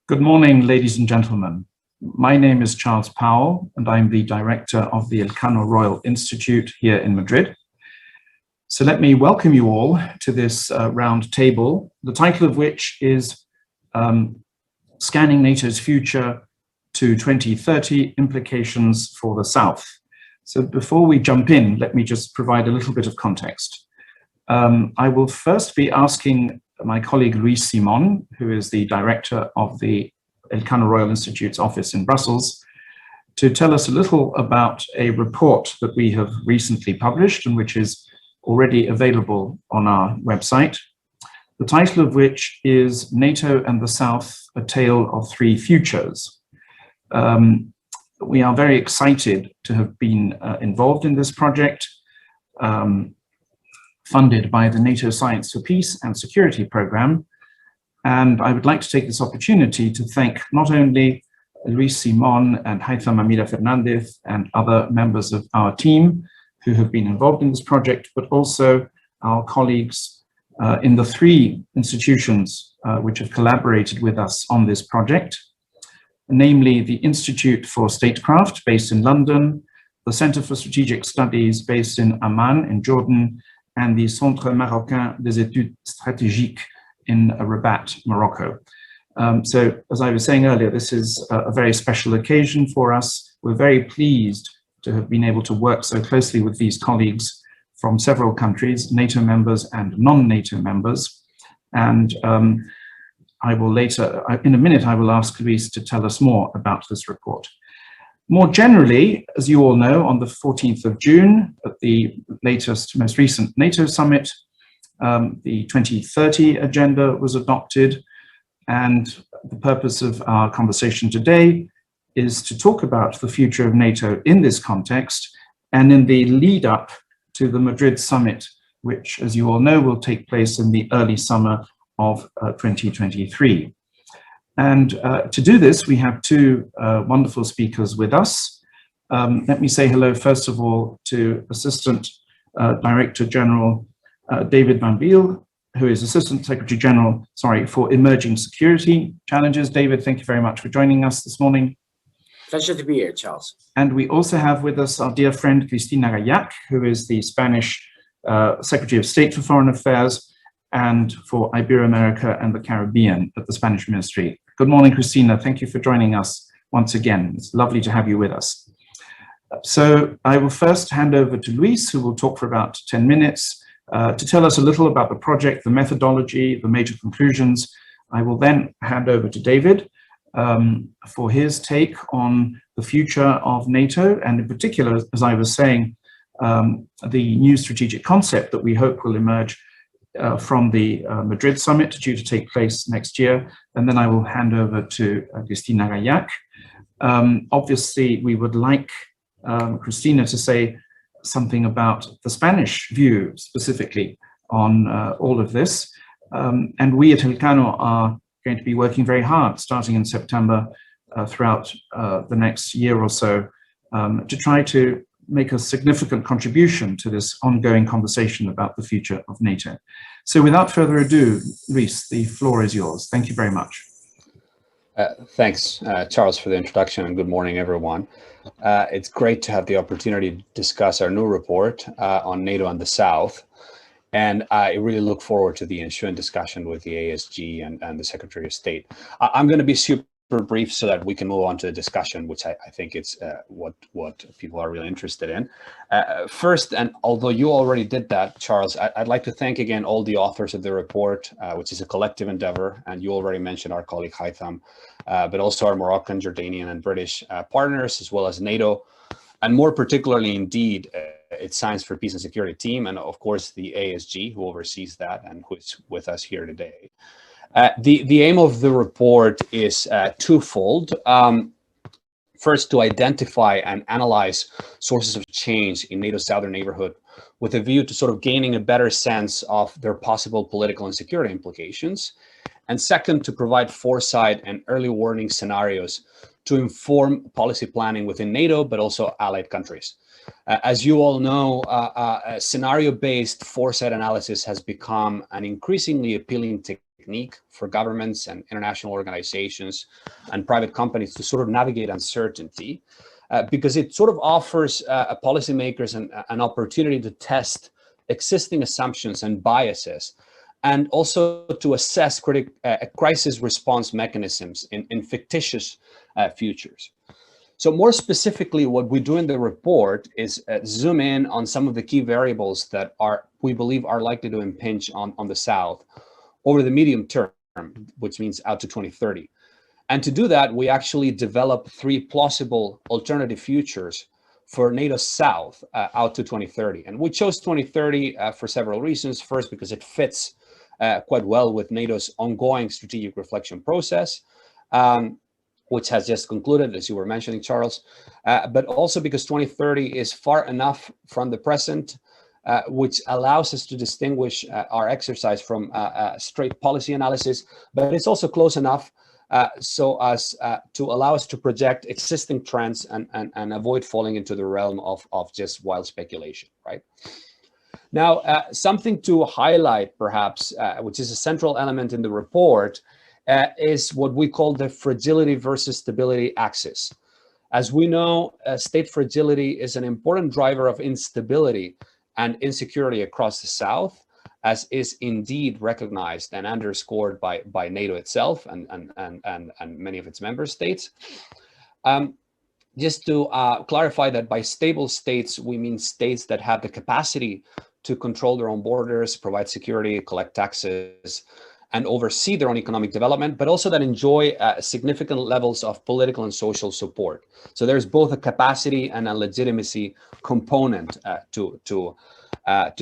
Good morning, ladies and gentlemen. My name is Charles Powell, and I'm the director of the Elcano Royal Institute here in Madrid. So let me welcome you all to this round table, the title of which is Scanning NATO's Future to 2030, Implications for the South. So before we jump in, let me just provide a little bit of context. I will first be asking my colleague Luis Simon, who is the director of the Elcano Royal Institute's office in Brussels, to tell us a little about a report that we have recently published and which is already available on our website, the title of which is NATO and the South, A Tale of Three Futures. We are very excited to have been involved in this project, funded by the NATO Science for Peace and Security Programme. And I would like to take this opportunity to thank not only Luis Simon and Haitham Amira Fernandez and other members of our team who have been involved in this project, but also our colleagues in the three institutions which have collaborated with us on this project, namely the Institute for Statecraft based in London, the Centre for Strategic Studies based in Amman in Jordan, and the Centre Marocain des Études Stratégiques in Rabat, Morocco. So as I was saying earlier, this is a very special occasion for us. We're very pleased to have been able to work so closely with these colleagues from several countries, NATO members and non-NATO members. And I will later, in a minute, I will ask Luis to tell us more about this report. More generally, as you all know, on the 14th of June, at the latest, most recent NATO summit, the 2030 agenda was adopted. And the purpose of our conversation today is to talk about the future of NATO in this context and in the lead up to the Madrid summit, which, as you all know, will take place in the early summer of 2023. And to do this, we have two wonderful speakers with us. Let me say hello, first of all, to Assistant Director General David Van Biel, who is Assistant Secretary General, for Emerging Security Challenges. David, thank you very much for joining us this morning. Pleasure to be here, Charles. And we also have with us our dear friend, Cristina Gaillac, who is the Spanish Secretary of State for Foreign Affairs and for Iberoamerica and the Caribbean at the Spanish Ministry. Good morning, Cristina. Thank you for joining us once again. It's lovely to have you with us. So I will first hand over to Luis, who will talk for about 10 minutes to tell us a little about the project, the methodology, the major conclusions. I will then hand over to David for his take on the future of NATO, and in particular, as I was saying, the new strategic concept that we hope will emerge from the Madrid summit due to take place next year. And then I will hand over to Cristina Gaillac. Obviously, we would like Cristina to say something about the Spanish view specifically on all of this. And we at Elcano are going to be working very hard starting in September throughout the next year or so to try to make a significant contribution to this ongoing conversation about the future of NATO. So without further ado, Luis, the floor is yours. Thank you very much. Thanks, Charles, for the introduction, and good morning, everyone. It's great to have the opportunity to discuss our new report on NATO and the South. And I really look forward to the ensuing discussion with the ASG and the Secretary of State. I'm going to be super brief so that we can move on to the discussion, which I think it's what people are really interested in. First, and although you already did that, Charles, I'd like to thank again all the authors of the report, which is a collective endeavor. And you already mentioned our colleague Haitham, but also our Moroccan, Jordanian, and British partners, as well as NATO, and more particularly indeed, its Science for Peace and Security team, and of course the ASG, who oversees that and who is with us here today. The aim of the report is twofold. First, to identify and analyze sources of change in NATO's southern neighborhood with a view to sort of gaining a better sense of their possible political and security implications. And second, to provide foresight and early warning scenarios to inform policy planning within NATO, but also allied countries. As you all know, scenario-based foresight analysis has become an increasingly appealing technique technique for governments and international organizations and private companies to sort of navigate uncertainty, because it sort of offers policymakers an opportunity to test existing assumptions and biases, and also to assess crisis response mechanisms in fictitious futures. So more specifically, what we do in the report is zoom in on some of the key variables that we believe are likely to impinge on the South over the medium term, which means out to 2030. And to do that, we actually develop 3 plausible alternative futures for NATO South out to 2030. And we chose 2030 for several reasons. First, because it fits quite well with NATO's ongoing strategic reflection process, which has just concluded, as you were mentioning, Charles, but also because 2030 is far enough from the present, which allows us to distinguish our exercise from straight policy analysis, but it's also close enough so as to allow us to project existing trends and avoid falling into the realm of just wild speculation, right? Now, something to highlight, perhaps, which is a central element in the report, is what we call the fragility versus stability axis. As we know, state fragility is an important driver of instability and insecurity across the South, as is indeed recognized and underscored by NATO itself and many of its member states. Just to clarify that by stable states, we mean states that have the capacity to control their own borders, provide security, collect taxes, and oversee their own economic development, but also that enjoy significant levels of political and social support. So there's both a capacity and a legitimacy component to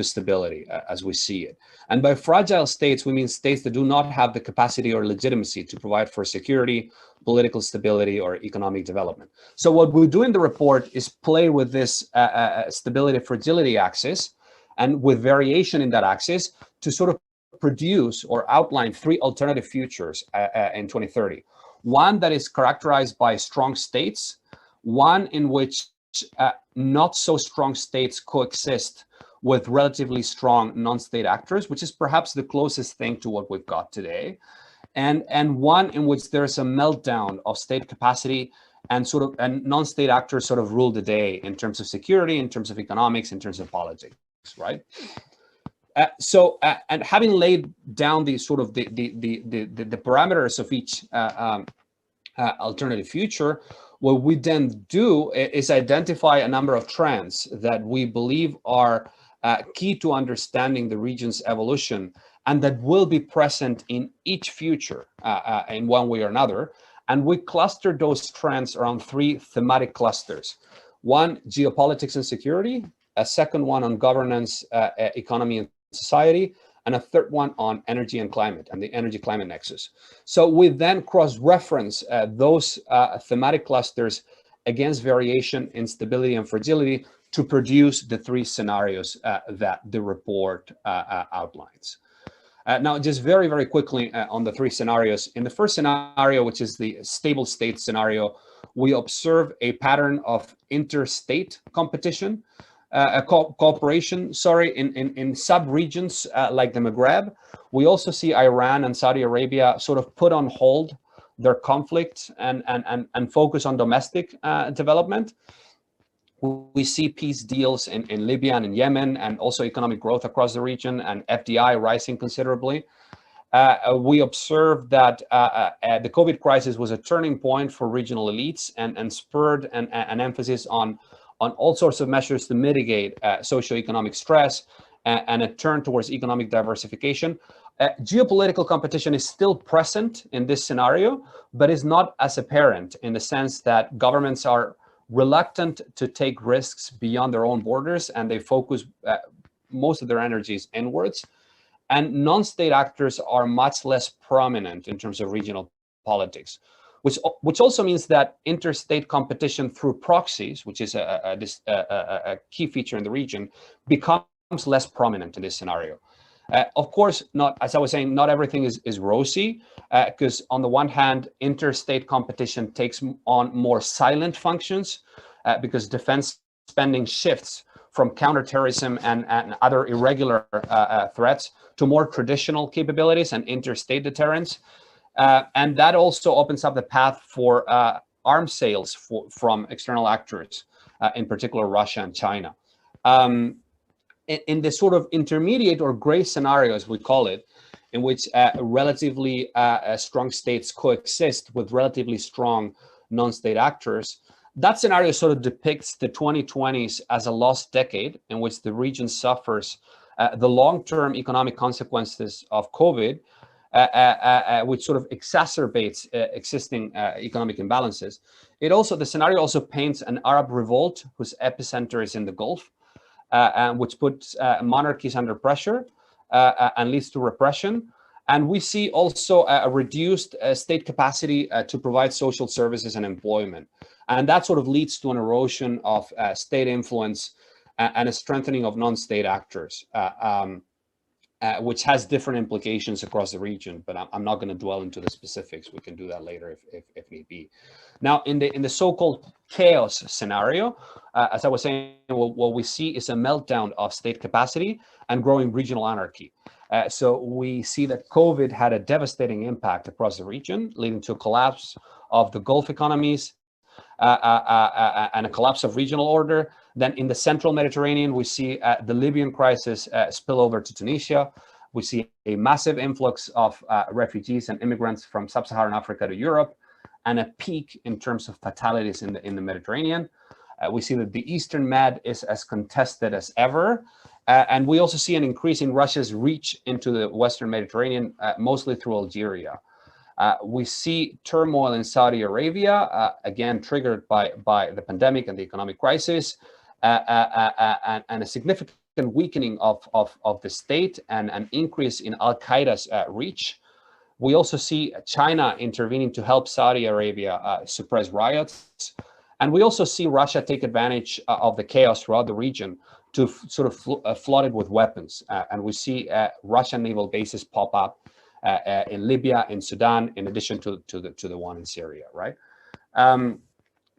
stability as we see it. And by fragile states, we mean states that do not have the capacity or legitimacy to provide for security, political stability, or economic development. So what we do in the report is play with this stability fragility axis, and with variation in that axis to sort of produce or outline 3 alternative futures in 2030. One that is characterized by strong states, one in which not so strong states coexist with relatively strong non-state actors, which is perhaps the closest thing to what we've got today, and one in which there's a meltdown of state capacity and non-state actors sort of rule the day in terms of security, in terms of economics, in terms of politics, right? And having laid down the sort of the parameters of each alternative future, what we then do is identify a number of trends that we believe are key to understanding the region's evolution and that will be present in each future in one way or another. And we clustered those trends around 3 thematic clusters. One, geopolitics and security, a second one on governance, economy and society, and a third one on energy and climate and the energy climate nexus. So we then cross-reference those thematic clusters against variation in stability and fragility to produce the 3 scenarios that the report outlines. Now, just very, very quickly on the 3 scenarios. In the first scenario, which is the stable state scenario, we observe a pattern of interstate competition, cooperation, in sub-regions like the Maghreb. We also see Iran and Saudi Arabia sort of put on hold their conflict and focus on domestic development. We see peace deals in Libya and in Yemen, and also economic growth across the region and FDI rising considerably. We observed that the COVID crisis was a turning point for regional elites and spurred an emphasis on all sorts of measures to mitigate socioeconomic stress and a turn towards economic diversification. Geopolitical competition is still present in this scenario, but is not as apparent in the sense that governments are reluctant to take risks beyond their own borders, and they focus most of their energies inwards. And non-state actors are much less prominent in terms of regional politics, which also means that interstate competition through proxies, which is a key feature in the region, becomes less prominent in this scenario. Of course, as I was saying, not everything is rosy, because on the one hand, interstate competition takes on more silent functions because defense spending shifts from counterterrorism and other irregular threats to more traditional capabilities and interstate deterrence. And that also opens up the path for arms sales from external actors, in particular Russia and China. In the sort of intermediate or gray scenario, as we call it, in which relatively strong states coexist with relatively strong non-state actors, that scenario sort of depicts the 2020s as a lost decade in which the region suffers the long-term economic consequences of COVID, which sort of exacerbates existing economic imbalances. The scenario also paints an Arab revolt whose epicenter is in the Gulf, and which puts monarchies under pressure and leads to repression. And we see also a reduced state capacity to provide social services and employment. And that sort of leads to an erosion of state influence and a strengthening of non-state actors, which has different implications across the region. But I'm not going to dwell into the specifics. We can do that later if need be. Now, in the so-called chaos scenario, as I was saying, what we see is a meltdown of state capacity and growing regional anarchy. So we see that COVID had a devastating impact across the region, leading to a collapse of the Gulf economies and a collapse of regional order. Then in the central Mediterranean, we see the Libyan crisis spill over to Tunisia. We see a massive influx of refugees and immigrants from sub-Saharan Africa to Europe, and a peak in terms of fatalities in the Mediterranean. We see that the Eastern Med is as contested as ever. And we also see an increase in Russia's reach into the Western Mediterranean, mostly through Algeria. We see turmoil in Saudi Arabia, again triggered by the pandemic and the economic crisis, and a significant weakening of the state and an increase in Al-Qaeda's reach. We also see China intervening to help Saudi Arabia suppress riots. And we also see Russia take advantage of the chaos throughout the region to sort of flood it with weapons. And we see Russian naval bases pop up in Libya, in Sudan, in addition to the one in Syria, right?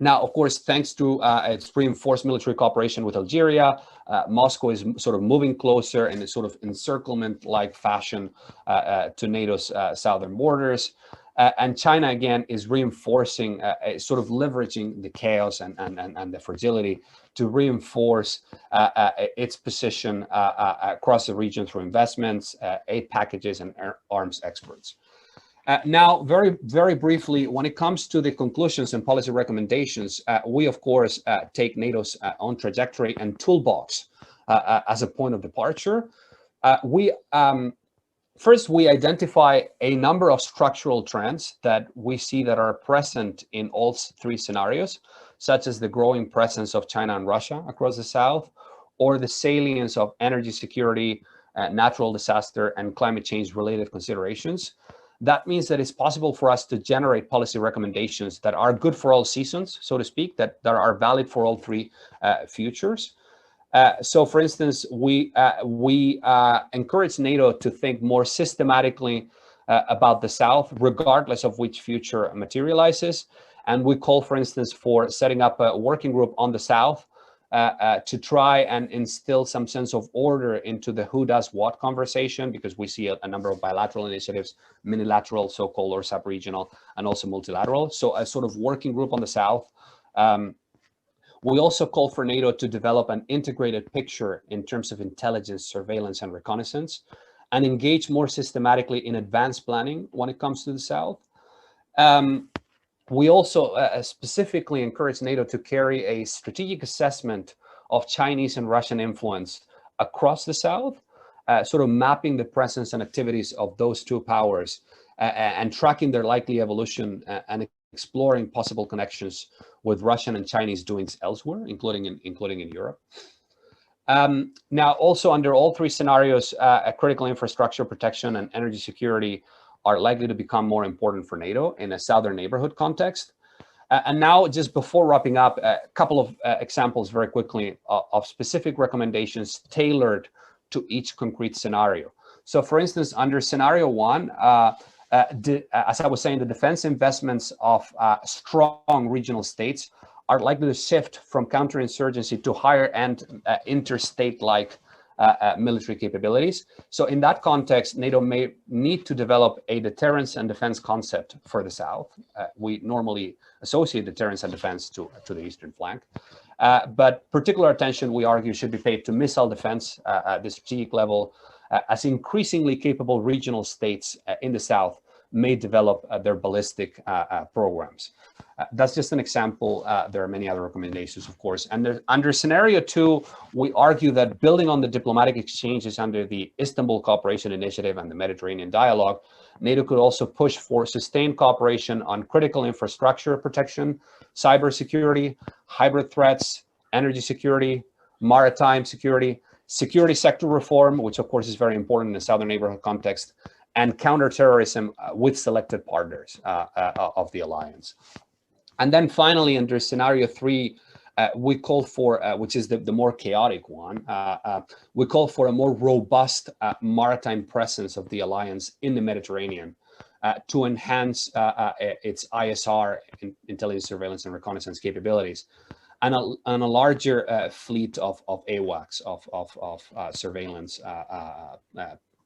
Now, of course, thanks to its reinforced military cooperation with Algeria, Moscow is sort of moving closer in a sort of encirclement-like fashion to NATO's southern borders. And China, again, is reinforcing, sort of leveraging the chaos and the fragility to reinforce its position across the region through investments, aid packages, and arms exports. Now, very briefly, when it comes to the conclusions and policy recommendations, we, of course, take NATO's own trajectory and toolbox as a point of departure. First, we identify a number of structural trends that we see that are present in all three scenarios, such as the growing presence of China and Russia across the South, or the salience of energy security, natural disaster, and climate change related considerations. That means that it's possible for us to generate policy recommendations that are good for all seasons, so to speak, that are valid for all three futures. So, for instance, we encourage NATO to think more systematically about the South, regardless of which future materializes. And we call, for instance, for setting up a working group on the South to try and instill some sense of order into the who does what conversation, because we see a number of bilateral initiatives, minilateral, so-called, or sub-regional, and also multilateral. So a sort of working group on the South. We also call for NATO to develop an integrated picture in terms of intelligence, surveillance, and reconnaissance, and engage more systematically in advanced planning when it comes to the South. We also specifically encourage NATO to carry a strategic assessment of Chinese and Russian influence across the South, sort of mapping the presence and activities of those two powers and tracking their likely evolution and exploring possible connections with Russian and Chinese doings elsewhere, including in Europe. Now, also under all three scenarios, critical infrastructure protection and energy security are likely to become more important for NATO in a southern neighborhood context. And now, just before wrapping up, a couple of examples very quickly of specific recommendations tailored to each concrete scenario. So, for instance, under scenario one, as I was saying, the defense investments of strong regional states are likely to shift from counterinsurgency to higher-end interstate-like military capabilities. So in that context, NATO may need to develop a deterrence and defense concept for the South. We normally associate deterrence and defense to the eastern flank. But particular attention, we argue, should be paid to missile defense at the strategic level, as increasingly capable regional states in the South may develop their ballistic programs. That's just an example. There are many other recommendations, of course. And under scenario 2, we argue that building on the diplomatic exchanges under the Istanbul Cooperation Initiative and the Mediterranean Dialogue, NATO could also push for sustained cooperation on critical infrastructure protection, cybersecurity, hybrid threats, energy security, maritime security, security sector reform, which of course is very important in the Southern Neighborhood context, and counterterrorism with selected partners of the alliance. And then finally, under scenario 3, we call for, which is the more chaotic one, we call for a more robust maritime presence of the alliance in the Mediterranean to enhance its ISR, intelligence, surveillance, and reconnaissance capabilities, and a larger fleet of AWACS, of surveillance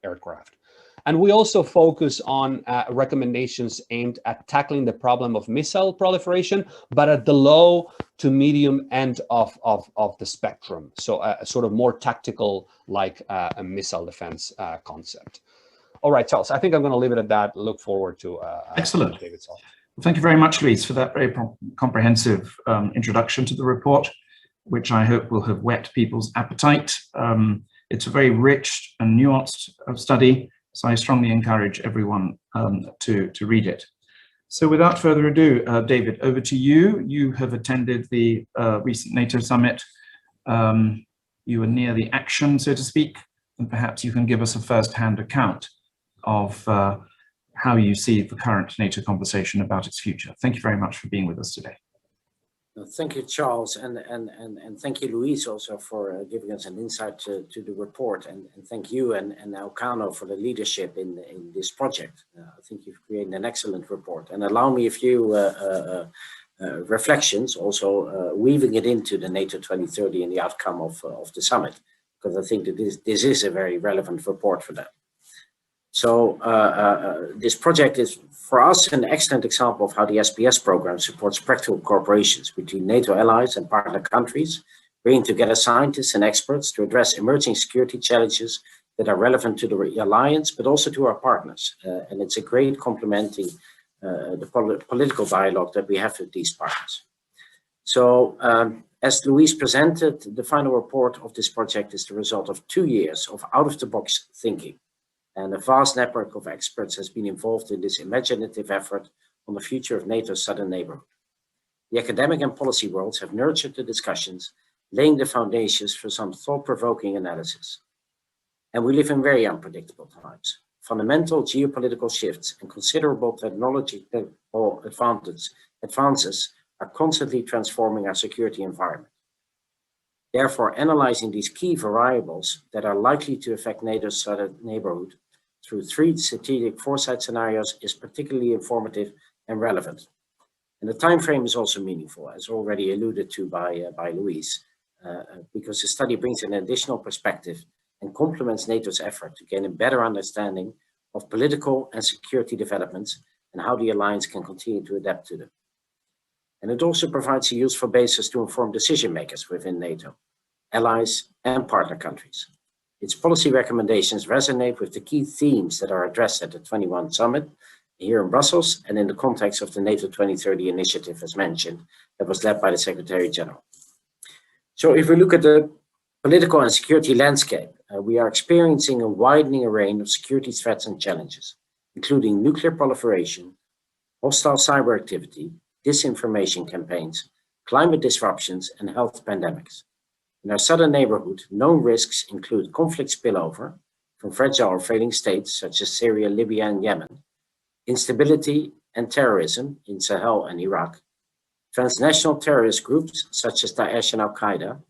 aircraft. And we also focus on recommendations aimed at tackling the problem of missile proliferation, but at the low to medium end of the spectrum. So a sort of more tactical, like a missile defense concept. All right, Charles, I think I'm going to leave it at that. Look forward to excellent. David's talk. Well, thank you very much, Luis, for that very comprehensive introduction to the report, which I hope will have whet people's appetite. It's a very rich and nuanced study, so I strongly encourage everyone to read it. So without further ado, David, over to you. You have attended the recent NATO summit. You were near the action, so to speak, and perhaps you can give us a first-hand account of how you see the current NATO conversation about its future. Thank you very much for being with us today. Thank you, Charles, and thank you, Luis, also for giving us an insight to the report, and thank you and Elcano for the leadership in this project. I think you've created an excellent report, and allow me a few reflections, also weaving it into the NATO 2030 and the outcome of the summit, because I think that this is a very relevant report for that. So this project is, for us, an excellent example of how the SPS program supports practical cooperations between NATO allies and partner countries, bringing together scientists and experts to address emerging security challenges that are relevant to the alliance, but also to our partners. And it's a great complementing the political dialogue that we have with these partners. So as Luis presented, the final report of this project is the result of 2 years of out-of-the-box thinking. And a vast network of experts has been involved in this imaginative effort on the future of NATO's southern neighborhood. The academic and policy worlds have nurtured the discussions, laying the foundations for some thought-provoking analysis. And we live in very unpredictable times. Fundamental geopolitical shifts and considerable technological advances are constantly transforming our security environment. Therefore, analyzing these key variables that are likely to affect NATO's southern neighborhood through 3 strategic foresight scenarios is particularly informative and relevant. And the time frame is also meaningful, as already alluded to by Luis, because the study brings an additional perspective and complements NATO's effort to gain a better understanding of political and security developments and how the alliance can continue to adapt to them. And it also provides a useful basis to inform decision makers within NATO, allies, and partner countries. Its policy recommendations resonate with the key themes that are addressed at the 21 summit here in Brussels and in the context of the NATO 2030 initiative, as mentioned, that was led by the Secretary General. So if we look at the political and security landscape, we are experiencing a widening array of security threats and challenges, including nuclear proliferation, hostile cyber activity, disinformation campaigns, climate disruptions, and health pandemics. In our southern neighborhood, known risks include conflict spillover from fragile or failing states such as Syria, Libya, and Yemen, instability and terrorism in Sahel and Iraq, transnational terrorist groups such as Daesh and Al-Qaeda,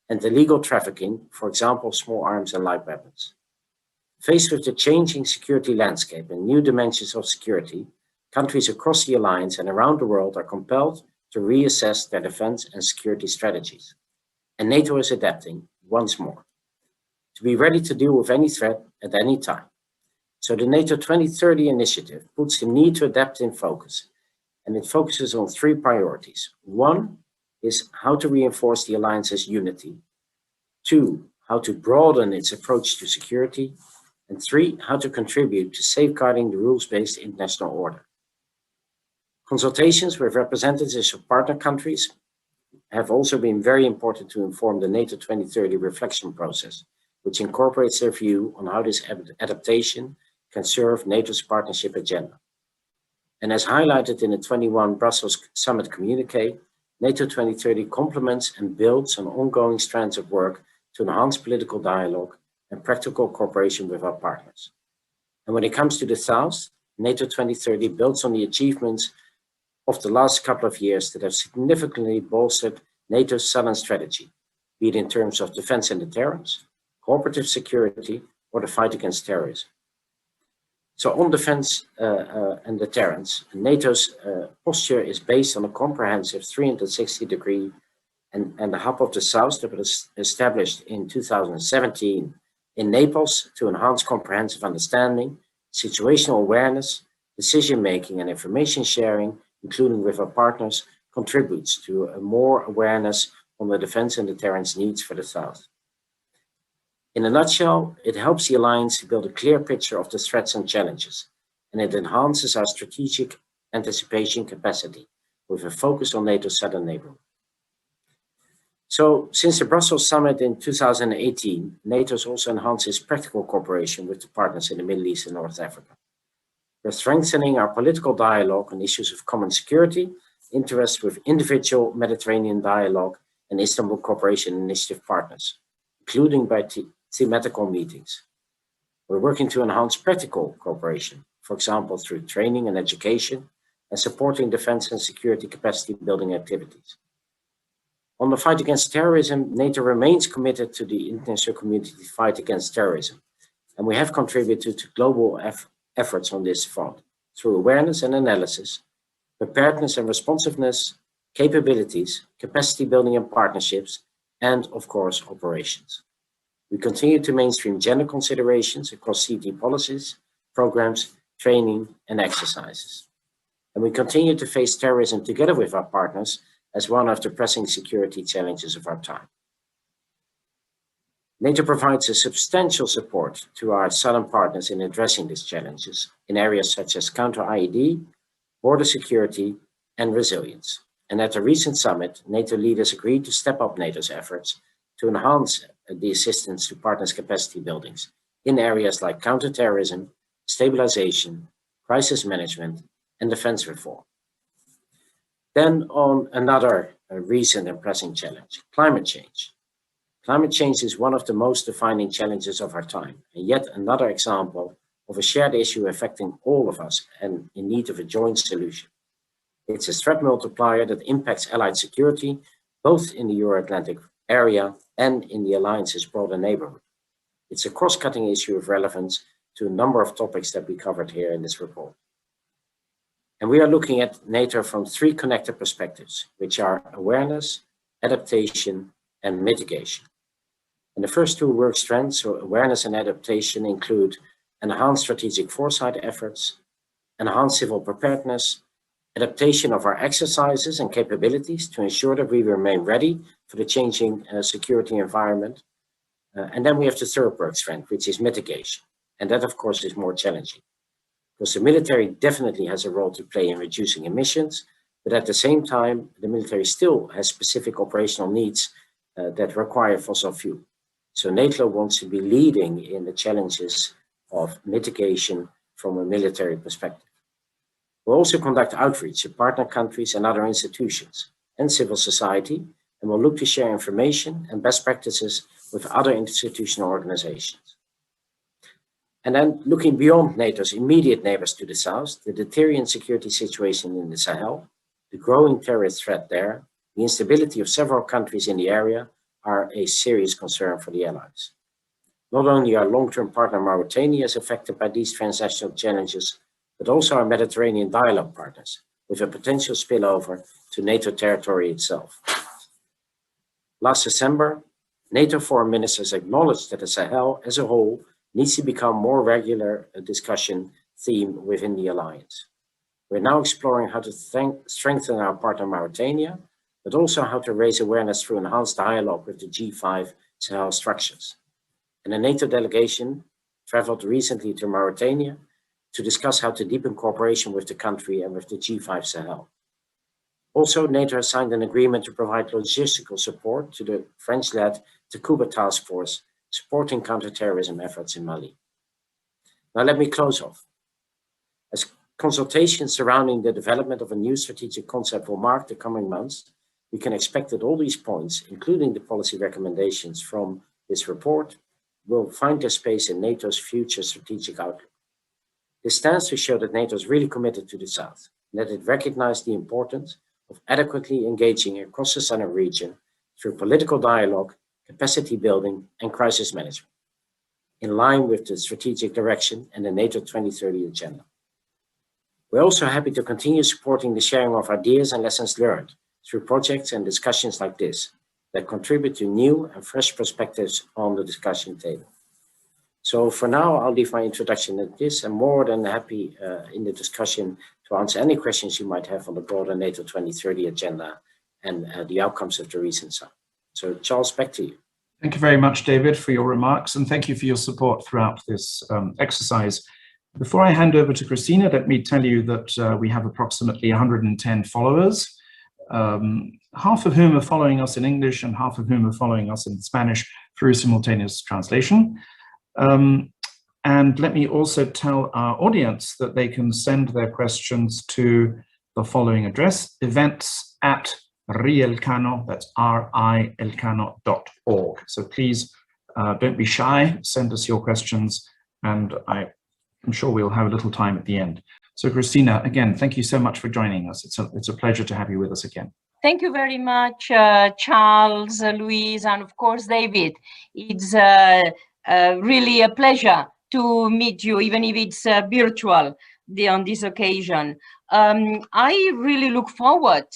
and illegal trafficking, for example, small arms and light weapons. Faced with the changing security landscape and new dimensions of security, countries across the alliance and around the world are compelled to reassess their defense and security strategies. And NATO is adapting once more to be ready to deal with any threat at any time. So the NATO 2030 initiative puts the need to adapt in focus, and it focuses on three priorities. One is how to reinforce the alliance's unity. Two, how to broaden its approach to security. And three, how to contribute to safeguarding the rules-based international order. Consultations with representatives of partner countries have also been very important to inform the NATO 2030 reflection process, which incorporates their view on how this adaptation can serve NATO's partnership agenda. And as highlighted in the 21 Brussels Summit communique, NATO 2030 complements and builds on ongoing strands of work to enhance political dialogue and practical cooperation with our partners. And when it comes to the South, NATO 2030 builds on the achievements of the last couple of years that have significantly bolstered NATO's Southern strategy, be it in terms of defense and deterrence, cooperative security, or the fight against terrorism. So on defense and deterrence, NATO's posture is based on a comprehensive 360-degree and the Hub of the South that was established in 2017 in Naples to enhance comprehensive understanding, situational awareness, decision-making and information sharing, including with our partners, contributes to a more awareness on the defense and deterrence needs for the South. In a nutshell, it helps the Alliance to build a clear picture of the threats and challenges, and it enhances our strategic anticipation capacity with a focus on NATO's southern neighborhood. So, since the Brussels Summit in 2018, NATO has also enhanced its practical cooperation with the partners in the Middle East and North Africa. We're strengthening our political dialogue on issues of common security, interest with individual Mediterranean dialogue and Istanbul Cooperation Initiative partners, including by thematical meetings. We're working to enhance practical cooperation, for example, through training and education, and supporting defense and security capacity building activities. On the fight against terrorism, NATO remains committed to the international community's fight against terrorism, and we have contributed to global efforts on this front through awareness and analysis, preparedness and responsiveness, capabilities, capacity building and partnerships, and of course, operations. We continue to mainstream gender considerations across CT policies, programs, training, and exercises. And we continue to face terrorism together with our partners as one of the pressing security challenges of our time. NATO provides a substantial support to our southern partners in addressing these challenges in areas such as counter-IED, border security, and resilience. And at the recent summit, NATO leaders agreed to step up NATO's efforts to enhance the assistance to partners' capacity buildings in areas like counterterrorism, stabilization, crisis management, and defense reform. Then on another recent and pressing challenge, climate change. Climate change is one of the most defining challenges of our time, and yet another example of a shared issue affecting all of us and in need of a joint solution. It's a threat multiplier that impacts Allied security, both in the Euro-Atlantic area and in the Alliance's broader neighborhood. It's a cross-cutting issue of relevance to a number of topics that we covered here in this report. And we are looking at NATO from three connected perspectives, which are awareness, adaptation, and mitigation. And the first two work strands, so awareness and adaptation, include enhanced strategic foresight efforts, enhanced civil preparedness, adaptation of our exercises and capabilities to ensure that we remain ready for the changing security environment. And then we have the third work strand, which is mitigation. And that, of course, is more challenging, because the military definitely has a role to play in reducing emissions, but at the same time, the military still has specific operational needs that require fossil fuel. So NATO wants to be leading in the challenges of mitigation from a military perspective. We'll also conduct outreach to partner countries and other institutions and civil society, and we'll look to share information and best practices with other institutional organizations. And then looking beyond NATO's immediate neighbors to the south, the deterrent security situation in the Sahel, the growing terrorist threat there, the instability of several countries in the area are a serious concern for the Allies. Not only our long-term partner Mauritania is affected by these transnational challenges, but also our Mediterranean dialogue partners, with a potential spillover to NATO territory itself. Last December, NATO foreign ministers acknowledged that the Sahel as a whole needs to become more regular a discussion theme within the alliance. We're now exploring how to strengthen our partner Mauritania, but also how to raise awareness through enhanced dialogue with the G5 Sahel structures. And a NATO delegation traveled recently to Mauritania to discuss how to deepen cooperation with the country and with the G5 Sahel. Also, NATO has signed an agreement to provide logistical support to the French-led Takuba task force supporting counterterrorism efforts in Mali. Now let me close off. As consultations surrounding the development of a new strategic concept will mark the coming months, we can expect that all these points, including the policy recommendations from this report, will find their space in NATO's future strategic outlook. This stands to show that NATO is really committed to the South, and that it recognized the importance of adequately engaging across the Southern region through political dialogue, capacity building, and crisis management, in line with the strategic direction and the NATO 2030 agenda. We're also happy to continue supporting the sharing of ideas and lessons learned through projects and discussions like this that contribute to new and fresh perspectives on the discussion table. So for now, I'll leave my introduction at this. I'm more than happy in the discussion to answer any questions you might have on the broader NATO 2030 agenda and the outcomes of the recent summit. So Charles, back to you. Thank you very much, David, for your remarks, and thank you for your support throughout this exercise. Before I hand over to Christina, let me tell you that we have approximately 110 followers, half of whom are following us in English and half of whom are following us in Spanish through simultaneous translation. And let me also tell our audience that they can send their questions to the following address, events@rielcano, that's rielcano.org. So please don't be shy, send us your questions, and I'm sure we'll have a little time at the end. So Christina, again, thank you so much for joining us. It's a pleasure to have you with us again. Thank you very much, Charles, Louise, and of course, David. It's really a pleasure to meet you, even if it's virtual on this occasion. I really look forward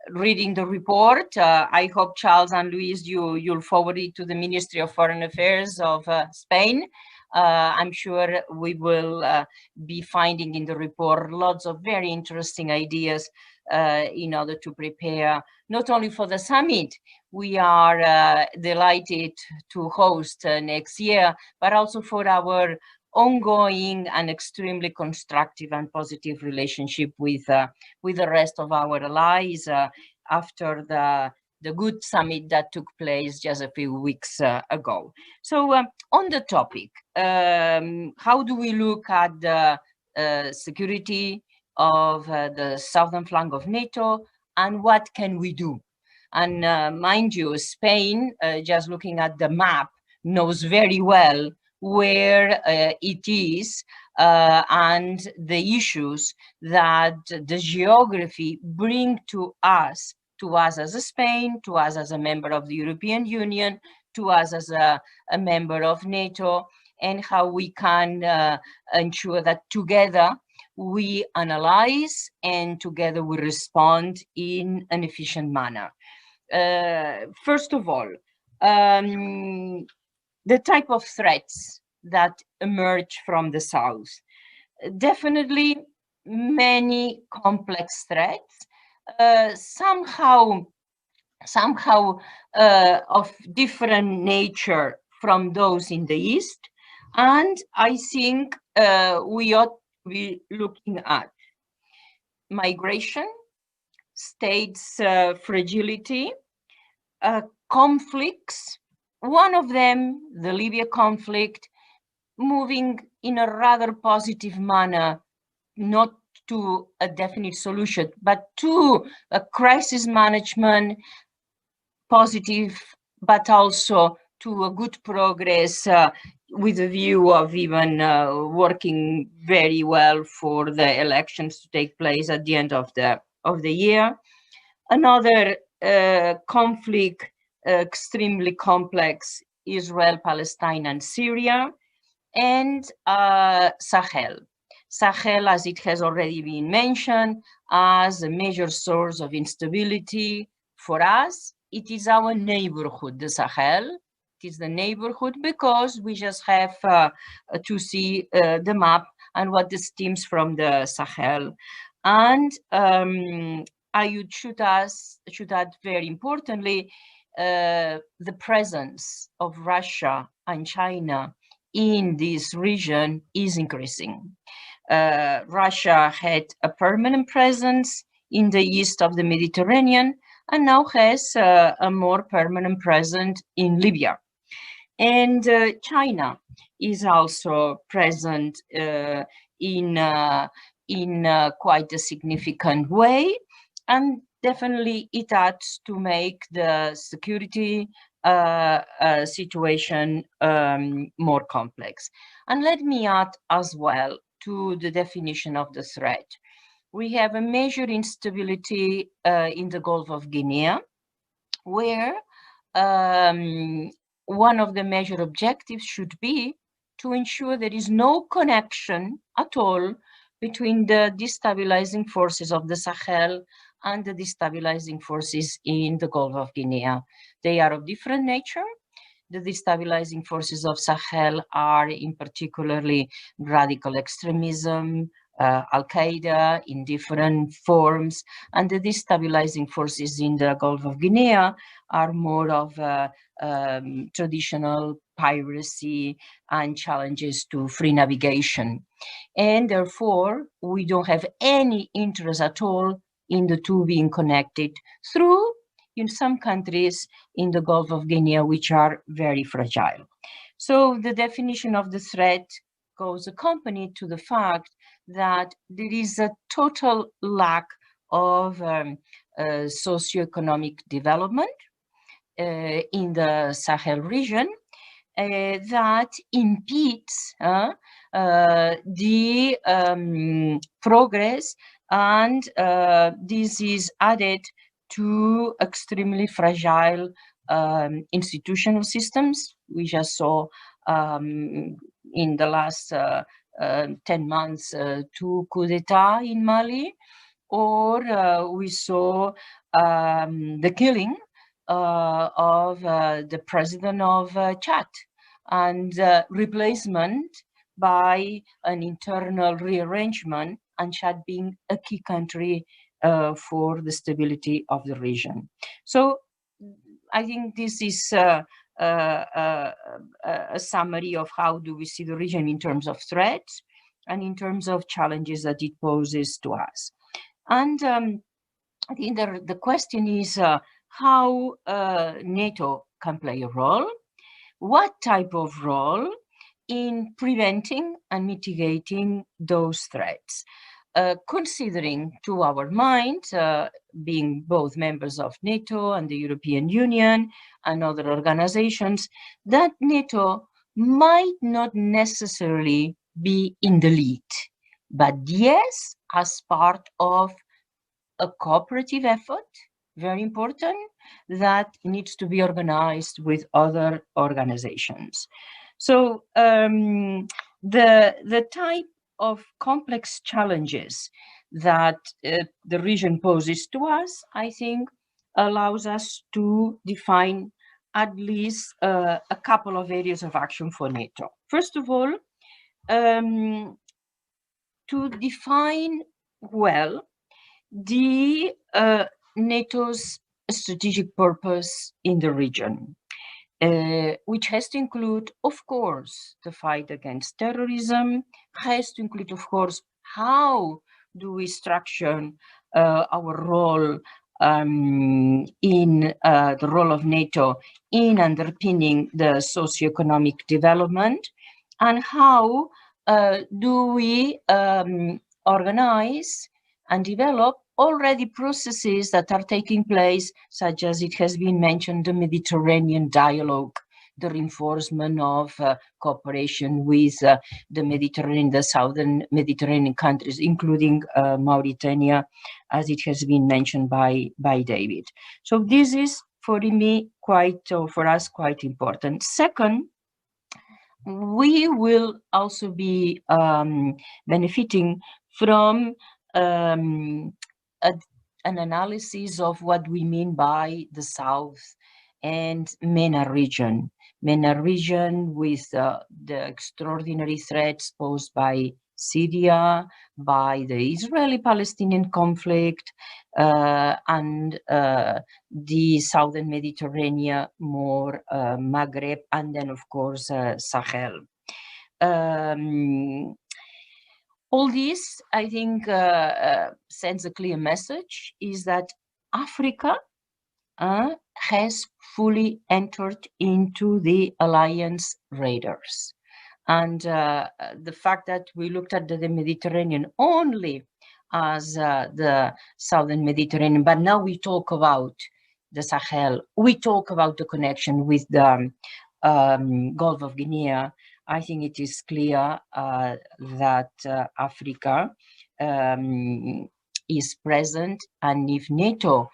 reading the report. I hope, Charles and Louise, you'll forward it to the Ministry of Foreign Affairs of Spain. I'm sure we will be finding in the report lots of very interesting ideas in order to prepare not only for the summit we are delighted to host next year, but also for our ongoing and extremely constructive and positive relationship with the rest of our allies after the good summit that took place just a few weeks ago. So on the topic, how do we look at the security of the southern flank of NATO, and what can we do? And mind you, Spain, just looking at the map, knows very well where it is and the issues that the geography bring to us as a Spain, to us as a member of the European Union, to us as a member of NATO, and how we can ensure that together we analyze and together we respond in an efficient manner. First of all, the type of threats that emerge from the South. Definitely many complex threats, somehow of different nature from those in the East. And I think we ought to be looking at migration, states' fragility, conflicts, one of them, the Libya conflict, moving in a rather positive manner, not to a definite solution, but to a crisis management, positive, but also to a good progress with a view of even working very well for the elections to take place at the end of the year. Another conflict, extremely complex, Israel, Palestine, and Syria, and Sahel. Sahel, as it has already been mentioned, as a major source of instability for us. It is our neighborhood, the Sahel. It is the neighborhood because we just have to see the map and what stems from the Sahel. And I should add very importantly, the presence of Russia and China in this region is increasing. Russia had a permanent presence in the east of the Mediterranean and now has a more permanent presence in Libya. And China is also present in quite a significant way, and definitely it adds to make the security situation more complex. And let me add as well to the definition of the threat. We have a major instability in the Gulf of Guinea, where one of the major objectives should be to ensure there is no connection at all between the destabilizing forces of the Sahel and the destabilizing forces in the Gulf of Guinea. They are of different nature. The destabilizing forces of Sahel are in particularly radical extremism, Al-Qaeda in different forms, and the destabilizing forces in the Gulf of Guinea are more of traditional piracy and challenges to free navigation. And therefore, we don't have any interest at all in the two being connected through in some countries in the Gulf of Guinea, which are very fragile. So the definition of the threat goes accompanied to the fact that there is a total lack of socioeconomic development in the Sahel region that impedes the progress, and this is added to extremely fragile institutional systems. We just saw in the last 10 months 2 coups d'etat in Mali, or we saw the killing of the president of Chad, and replacement by an internal rearrangement, and Chad being a key country for the stability of the region. So I think this is a summary of how do we see the region in terms of threats and in terms of challenges that it poses to us. And I think the question is how NATO can play a role, what type of role in preventing and mitigating those threats. Considering to our mind, being both members of NATO and the European Union and other organizations, that NATO might not necessarily be in the lead, but yes, as part of a cooperative effort, very important, that needs to be organized with other organizations. So the type of complex challenges that the region poses to us, I think, allows us to define at least a couple of areas of action for NATO. First of all, to define well the NATO's strategic purpose in the region, which has to include, of course, the fight against terrorism, has to include, of course, how do we structure our role in the role of NATO in underpinning the socioeconomic development, and how do we organize and develop already processes that are taking place, such as it has been mentioned, the Mediterranean dialogue, the reinforcement of cooperation with the Mediterranean, the southern Mediterranean countries, including Mauritania, as it has been mentioned by David. So this is for me quite, for us, quite important. Second, we will also be benefiting from an analysis of what we mean by the South and MENA region. MENA region with the extraordinary threats posed by Syria, by the Israeli-Palestinian conflict, and the Southern Mediterranean, more Maghreb, and then of course Sahel. All this, I think, sends a clear message, is that Africa has fully entered into the alliance radars. And the fact that we looked at the Mediterranean only as the Southern Mediterranean, but now we talk about the Sahel, we talk about the connection with the Gulf of Guinea. I think it is clear that Africa is present, and if NATO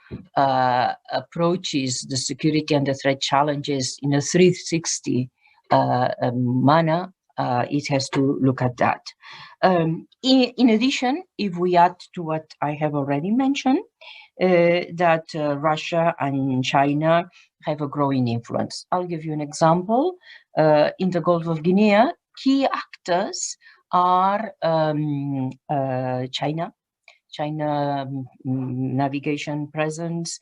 approaches the security and the threat challenges in a 360 manner, it has to look at that. In addition, if we add to what I have already mentioned, that Russia and China have a growing influence. I'll give you an example. In the Gulf of Guinea, key actors are China navigation presence,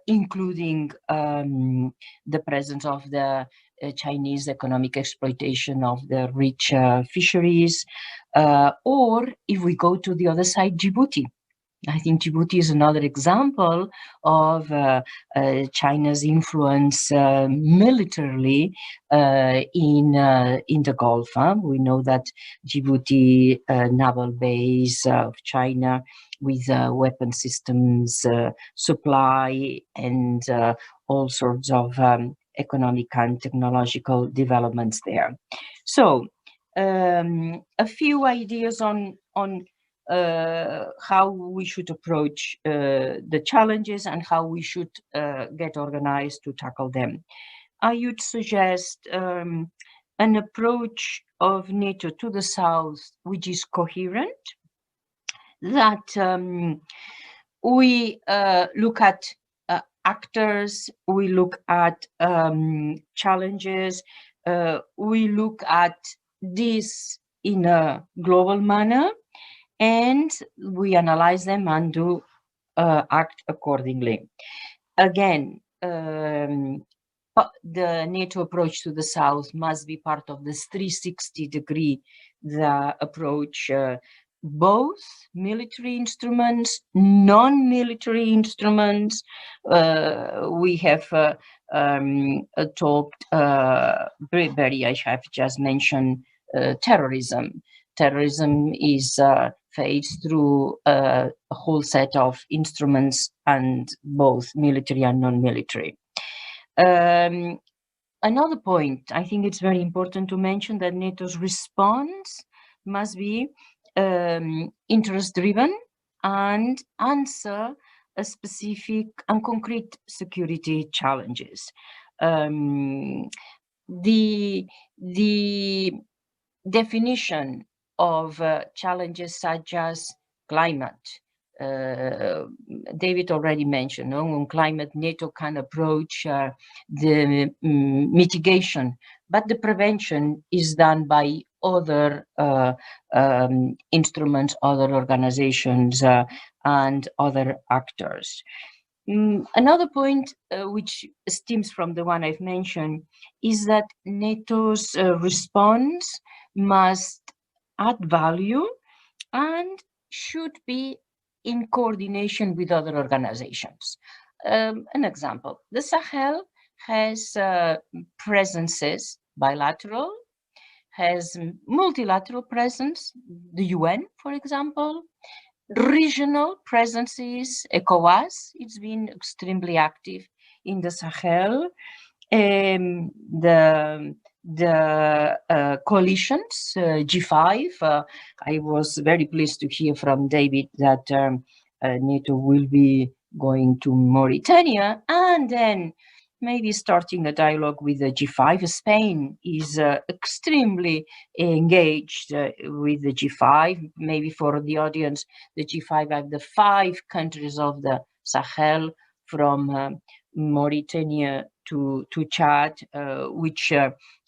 including the presence of the Chinese economic exploitation of the rich fisheries, or if we go to the other side, Djibouti. I think Djibouti is another example of China's influence militarily in the Gulf. We know that Djibouti naval base of China with weapon systems supply and all sorts of economic and technological developments there. So a few ideas on how we should approach the challenges and how we should get organized to tackle them. I would suggest an approach of NATO to the South, which is coherent, that we look at actors, we look at challenges, we look at this in a global manner, and we analyze them and do act accordingly. Again, the NATO approach to the South must be part of this 360-degree approach, both military instruments, non-military instruments. We have talked very, I have just mentioned terrorism. Terrorism is faced through a whole set of instruments, and both military and non-military. Another point, I think it's very important to mention that NATO's response must be interest-driven and answer a specific and concrete security challenges. The definition of challenges such as climate, David already mentioned, on climate, NATO can approach the mitigation, but the prevention is done by other instruments, other organizations, and other actors. Another point which stems from the one I've mentioned is that NATO's response must add value and should be in coordination with other organizations. An example, the Sahel has presences, bilateral, has multilateral presence, the UN, for example, regional presences, ECOWAS, it's been extremely active in the Sahel, the coalitions, G5. I was very pleased to hear from David that NATO will be going to Mauritania, and then maybe starting a dialogue with the G5. Spain is extremely engaged with the G5. Maybe for the audience, the G5 have the 5 countries of the Sahel, from Mauritania to Chad, which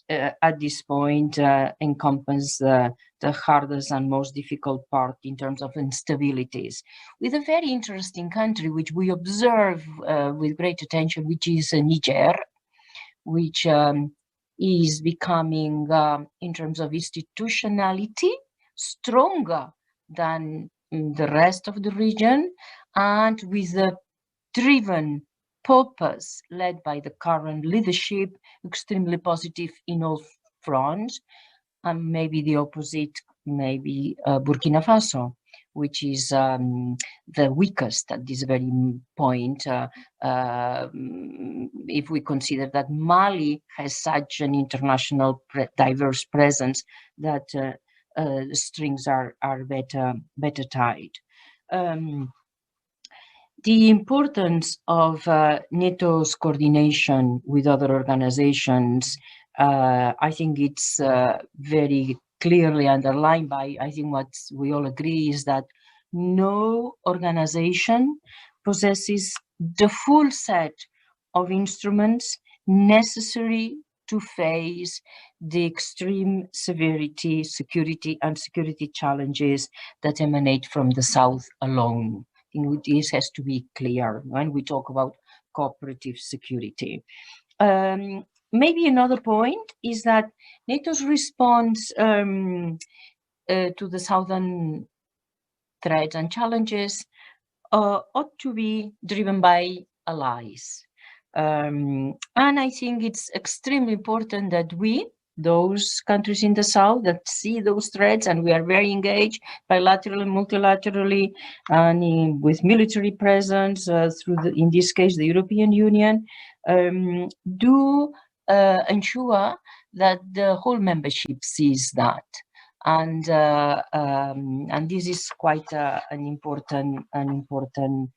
at this point encompass the hardest and most difficult part in terms of instabilities, with a very interesting country which we observe with great attention, which is Niger, which is becoming, in terms of institutionality, stronger than the rest of the region, and with a driven purpose led by the current leadership, extremely positive in all fronts. And maybe the opposite, maybe Burkina Faso, which is the weakest at this very point, if we consider that Mali has such an international diverse presence that the strings are better tied. The importance of NATO's coordination with other organizations, I think it's very clearly underlined by, I think what we all agree is that no organization possesses the full set of instruments necessary to face the extreme severity, security challenges that emanate from the South alone. I think this has to be clear when we talk about cooperative security. Maybe another point is that NATO's response to the southern threats and challenges ought to be driven by allies. And I think it's extremely important that we, those countries in the South that see those threats, and we are very engaged bilaterally, multilaterally, and with military presence through, in this case, the European Union, do ensure that the whole membership sees that. And this is quite an important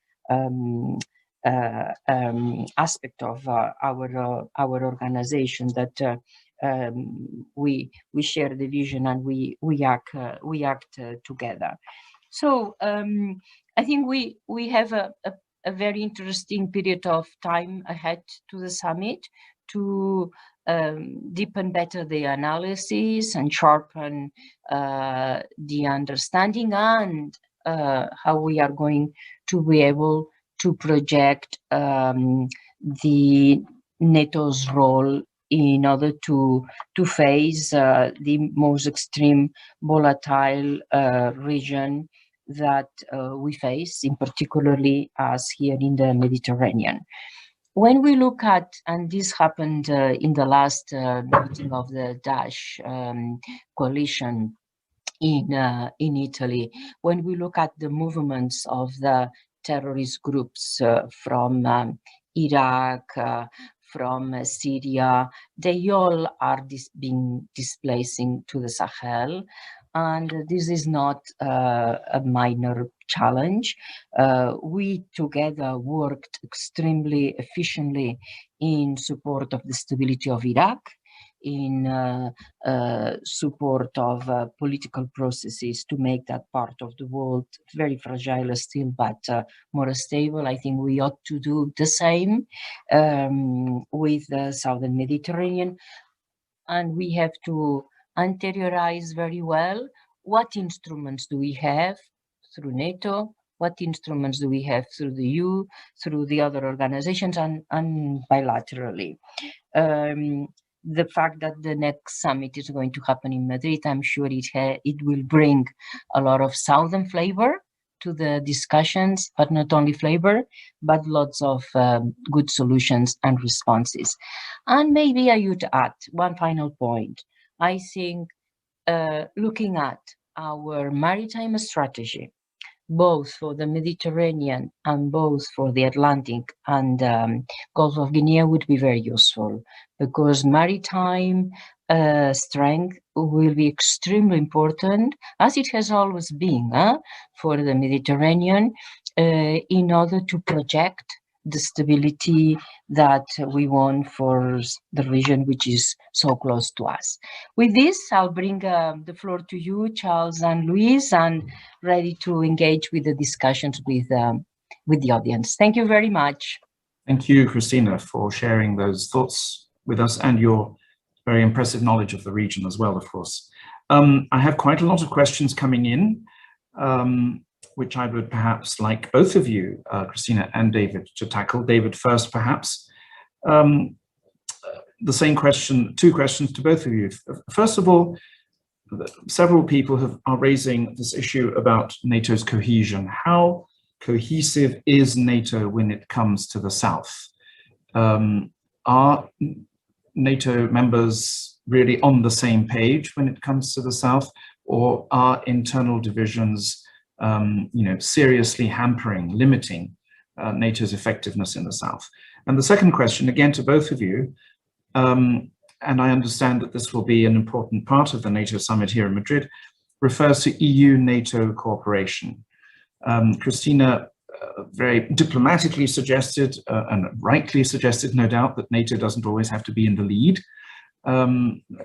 aspect of our organization, that we share the vision and we act together. So I think we have a very interesting period of time ahead to the summit to deepen better the analysis and sharpen the understanding, and how we are going to be able to project the NATO's role in order to face the most extreme volatile region that we face, in particularly us here in the Mediterranean. When we look at, and this happened in the last meeting of the Daesh coalition in Italy, when we look at the movements of the terrorist groups from Iraq, from Syria, they all are being displacing to the Sahel. And this is not a minor challenge. We together worked extremely efficiently in support of the stability of Iraq, in support of political processes to make that part of the world very fragile still, but more stable. I think we ought to do the same with the Southern Mediterranean. And we have to anteriorize very well what instruments do we have through NATO, what instruments do we have through the EU, through the other organizations, and bilaterally. The fact that the next summit is going to happen in Madrid, I'm sure it will bring a lot of Southern flavor to the discussions, but not only flavor, but lots of good solutions and responses. And maybe I would add one final point. I think looking at our maritime strategy, both for the Mediterranean and both for the Atlantic and Gulf of Guinea, would be very useful, because maritime strength will be extremely important, as it has always been for the Mediterranean, in order to project the stability that we want for the region, which is so close to us. With this, I'll bring the floor to you, Charles and Louise, and ready to engage with the discussions with the audience. Thank you very much. Thank you, Christina, for sharing those thoughts with us and your very impressive knowledge of the region as well, of course. I have quite a lot of questions coming in, which I would perhaps like both of you, Christina and David, to tackle. David first, perhaps. The same question, two questions to both of you. First of all, several people are raising this issue about NATO's cohesion. How cohesive is NATO when it comes to the South? Are NATO members really on the same page when it comes to the South, or are internal divisions seriously hampering, limiting NATO's effectiveness in the South? And the second question, again to both of you, and I understand that this will be an important part of the NATO summit here in Madrid, refers to EU-NATO cooperation. Christina very diplomatically suggested, and rightly suggested, no doubt, that NATO doesn't always have to be in the lead,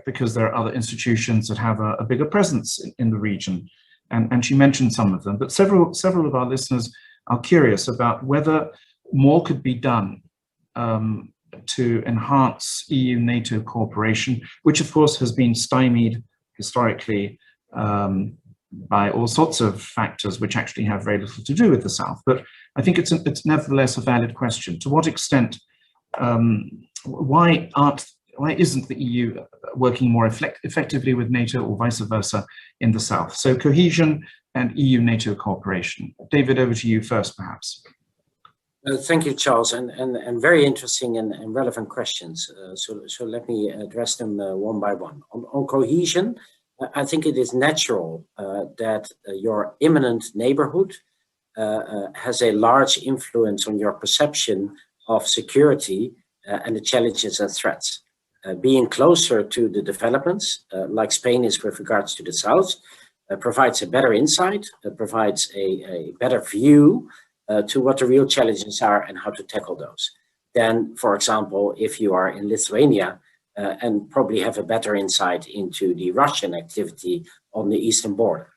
because there are other institutions that have a bigger presence in the region. And she mentioned some of them, but several of our listeners are curious about whether more could be done to enhance EU-NATO cooperation, which of course has been stymied historically by all sorts of factors which actually have very little to do with the South. But I think it's nevertheless a valid question. To what extent, why isn't the EU working more effectively with NATO or vice versa in the South? So cohesion and EU-NATO cooperation. David, over to you first, perhaps. Thank you, Charles, and very interesting and relevant questions. So let me address them one by one. On cohesion, I think it is natural that your imminent neighborhood has a large influence on your perception of security and the challenges and threats. Being closer to the developments, like Spain is with regards to the South, provides a better insight, provides a better view to what the real challenges are and how to tackle those. Then, for example, if you are in Lithuania and probably have a better insight into the Russian activity on the eastern border.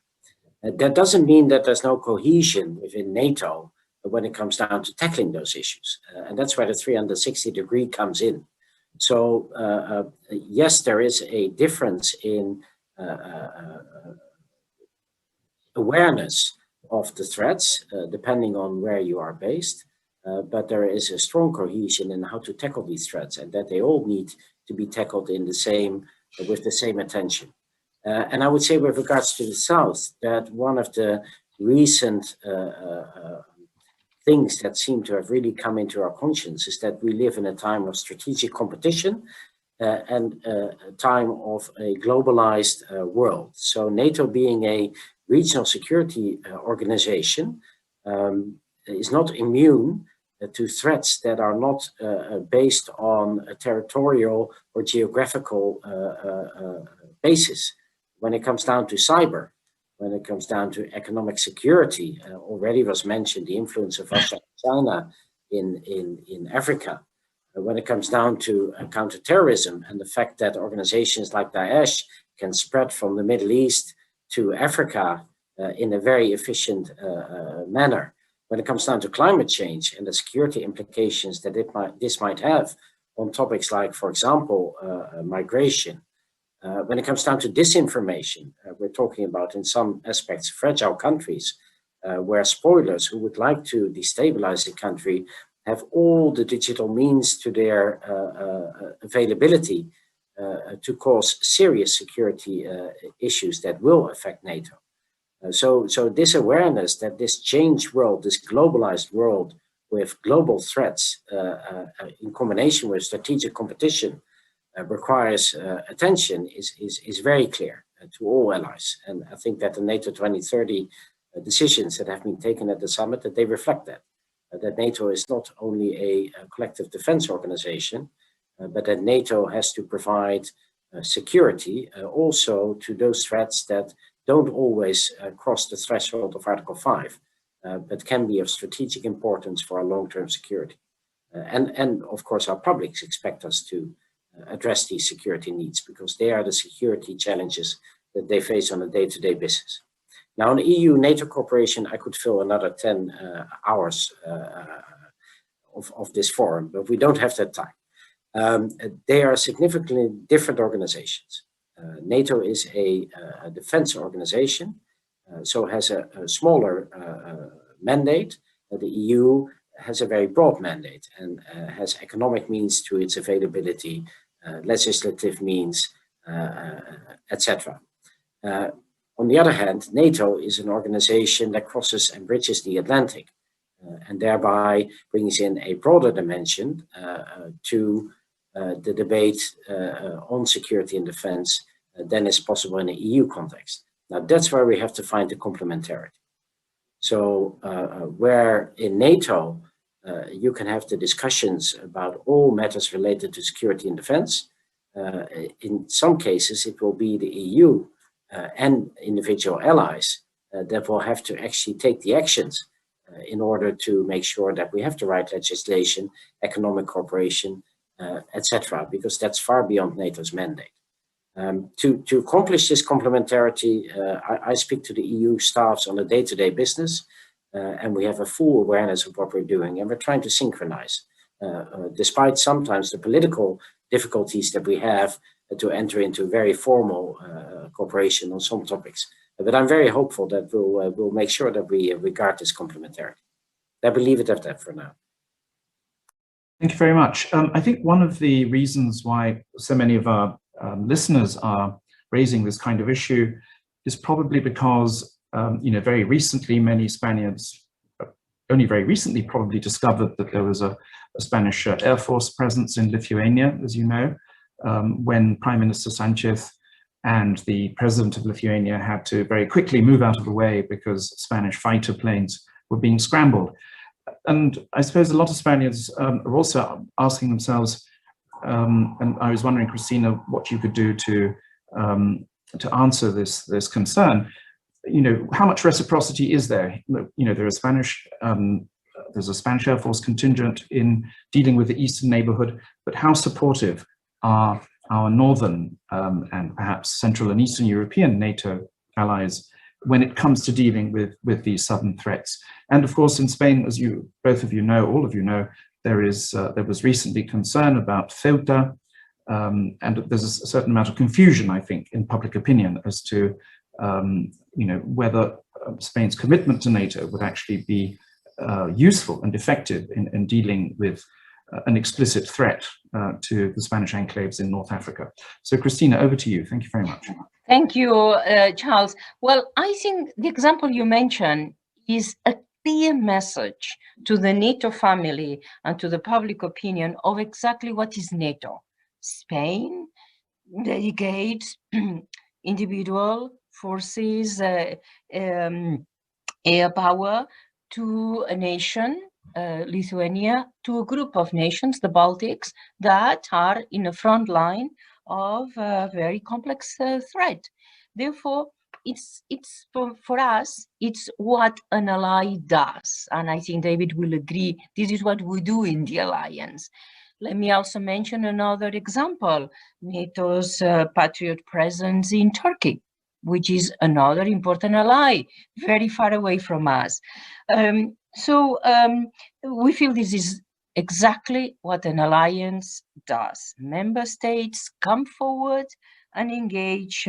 That doesn't mean that there's no cohesion within NATO when it comes down to tackling those issues. And that's where the 360-degree comes in. So yes, there is a difference in awareness of the threats, depending on where you are based, but there is a strong cohesion in how to tackle these threats, and that they all need to be tackled in with the same attention. And I would say with regards to the South, that one of the recent things that seem to have really come into our conscience is that we live in a time of strategic competition and a time of a globalized world. So NATO being a regional security organization is not immune to threats that are not based on a territorial or geographical basis. When it comes down to cyber, when it comes down to economic security, already was mentioned the influence of Russia and China in Africa. When it comes down to counterterrorism and the fact that organizations like Daesh can spread from the Middle East to Africa in a very efficient manner. When it comes down to climate change and the security implications that this might have on topics like, for example, migration. When it comes down to disinformation, we're talking about in some aspects fragile countries where spoilers who would like to destabilize the country have all the digital means to their availability to cause serious security issues that will affect NATO. So this awareness that this changed world, this globalized world with global threats in combination with strategic competition requires attention is very clear to all allies. And I think that the NATO 2030 decisions that have been taken at the summit, that they reflect that. That NATO is not only a collective defense organization, but that NATO has to provide security also to those threats that don't always cross the threshold of Article 5, but can be of strategic importance for our long-term security. And of course, our publics expect us to address these security needs because they are the security challenges that they face on a day-to-day basis. Now, on EU-NATO cooperation, I could fill another 10 hours of this forum, but we don't have that time. They are significantly different organizations. NATO is a defense organization, so has a smaller mandate. The EU has a very broad mandate and has economic means to its availability, legislative means, etc. On the other hand, NATO is an organization that crosses and bridges the Atlantic and thereby brings in a broader dimension to the debate on security and defense than is possible in an EU context. Now, that's where we have to find the complementarity. So where in NATO, you can have the discussions about all matters related to security and defense, in some cases, it will be the EU and individual allies that will have to actually take the actions in order to make sure that we have the right legislation, economic cooperation, etc., because that's far beyond NATO's mandate. To accomplish this complementarity, I speak to the EU staffs on a day-to-day business, and we have a full awareness of what we're doing, and we're trying to synchronize, despite sometimes the political difficulties that we have to enter into very formal cooperation on some topics. But I'm very hopeful that we'll make sure that we regard this complementarity. I believe it at that for now. Thank you very much. I think one of the reasons why so many of our listeners are raising this kind of issue is probably because, very recently, many Spaniards only very recently probably discovered that there was a Spanish Air Force presence in Lithuania, as you know, when Prime Minister Sanchez and the president of Lithuania had to very quickly move out of the way because Spanish fighter planes were being scrambled. And I suppose a lot of Spaniards are also asking themselves, and I was wondering, Christina, what you could do to answer this concern. How much reciprocity is there? There are there's a Spanish Air Force contingent in dealing with the eastern neighborhood, but how supportive are our northern and perhaps Central and Eastern European NATO allies when it comes to dealing with these southern threats? And of course, in Spain, as both of you know, all of you know, there was recently concern about Ceuta, and there's a certain amount of confusion, I think, in public opinion as to whether Spain's commitment to NATO would actually be useful and effective in dealing with an explicit threat to the Spanish enclaves in North Africa. So, Christina, over to you. Thank you very much. Thank you, Charles. Well, I think the example you mentioned is a clear message to the NATO family and to the public opinion of exactly what is NATO. Spain dedicates individual forces, air power to a nation, Lithuania, to a group of nations, the Baltics, that are in the front line of a very complex threat. Therefore, it's for us, it's what an ally does. And I think David will agree, this is what we do in the alliance. Let me also mention another example, NATO's Patriot presence in Turkey, which is another important ally, very far away from us. So we feel this is exactly what an alliance does. Member states come forward and engage